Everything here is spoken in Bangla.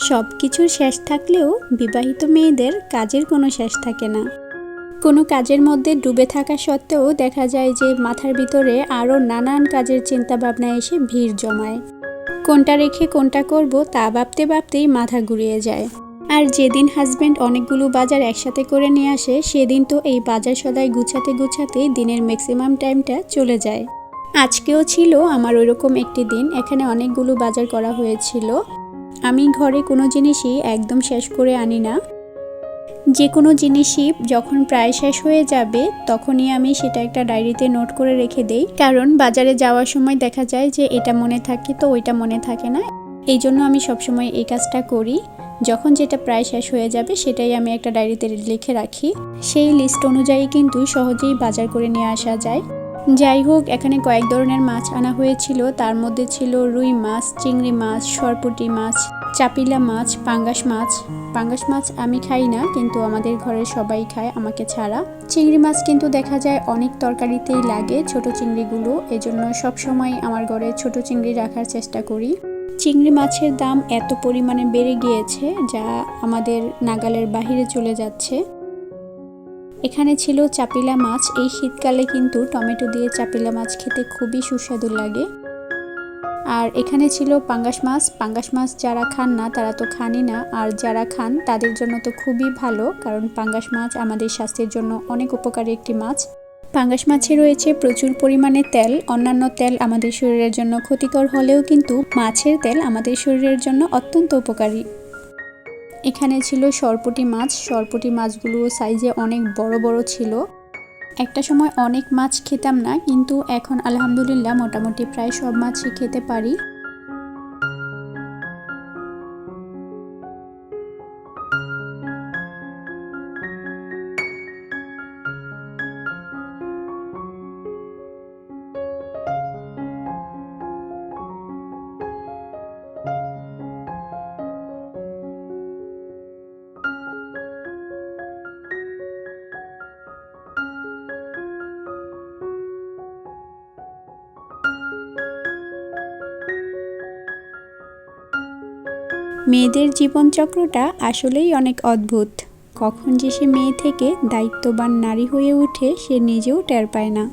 সব কিছুর শেষ থাকলেও বিবাহিত মেয়েদের কাজের কোনো শেষ থাকে না। কোনো কাজের মধ্যে ডুবে থাকা সত্ত্বেও দেখা যায় যে মাথার ভিতরে আরও নানান কাজের চিন্তাভাবনা এসে ভিড় জমায়। কোনটা রেখে কোনটা করব তা ভাবতে ভাবতেই মাথা ঘুরিয়ে যায়। আর যেদিন হাজব্যান্ড অনেকগুলো বাজার একসাথে করে নিয়ে আসে সেদিন তো এই বাজার সদাই গুছাতে গুছাতেই দিনের ম্যাক্সিমাম টাইমটা চলে যায়। আজকেও ছিল আমার ওইরকম একটি দিন। এখানে অনেকগুলো বাজার করা হয়েছিল। আমি ঘরে কোনো জিনিসই একদম শেষ করে আনি না। যে কোনো জিনিসই যখন প্রায় শেষ হয়ে যাবে তখনই আমি সেটা একটা ডায়েরিতে নোট করে রেখে দেই, কারণ বাজারে যাওয়ার সময় দেখা যায় যে এটা মনে থাকে তো ওইটা মনে থাকে না। এই জন্য আমি সবসময় এই কাজটা করি। যখন যেটা প্রায় শেষ হয়ে যাবে সেটাই আমি একটা ডায়েরিতে লিখে রাখি। সেই লিস্ট অনুযায়ী কিন্তু সহজেই বাজার করে নিয়ে আসা যায়। যাই হোক, এখানে কয়েক ধরনের মাছ আনা হয়েছিল। তার মধ্যে ছিল রুই মাছ, চিংড়ি মাছ, সরপুঁটি মাছ, চাপিলা মাছ, পাঙ্গাস মাছ। পাঙ্গাস মাছ আমি খাই না, কিন্তু আমাদের ঘরের সবাই খায় আমাকে ছাড়া। চিংড়ি মাছ কিন্তু দেখা যায় অনেক তরকারিতেই লাগে, ছোট চিংড়িগুলো। এজন্য সবসময় আমার ঘরে ছোট চিংড়ি রাখার চেষ্টা করি। চিংড়ি মাছের দাম এত পরিমাণে বেড়ে গিয়েছে যা আমাদের নাগালের বাহিরে চলে যাচ্ছে। এখানে ছিল চাপিলা মাছ। এই শীতকালে কিন্তু টমেটো দিয়ে চাপিলা মাছ খেতে খুবই সুস্বাদু লাগে। আর এখানে ছিল পাঙ্গাস মাছ। পাঙ্গাস মাছ যারা খান না তারা তো খানই না, আর যারা খান তাদের জন্য তো খুবই ভালো, কারণ পাঙ্গাস মাছ আমাদের স্বাস্থ্যের জন্য অনেক উপকারী একটি মাছ। পাঙ্গাস মাছে রয়েছে প্রচুর পরিমাণে তেল। অন্যান্য তেল আমাদের শরীরের জন্য ক্ষতিকর হলেও কিন্তু মাছের তেল আমাদের শরীরের জন্য অত্যন্ত উপকারী। এখানে ছিল সরপুঁটি মাছ। সরপুঁটি মাছগুলো সাইজে অনেক বড় বড় ছিল। একটা সময় অনেক মাছ খেতাম না, কিন্তু এখন আলহামদুলিল্লাহ মোটামুটি প্রায় সব মাছই খেতে পারি। মেয়েদের জীবনচক্রটা আসলেই অনেক অদ্ভুত। কখন যে সে মেয়ে থেকে দায়িত্ববান নারী হয়ে ওঠে সে নিজেও টের পায় না।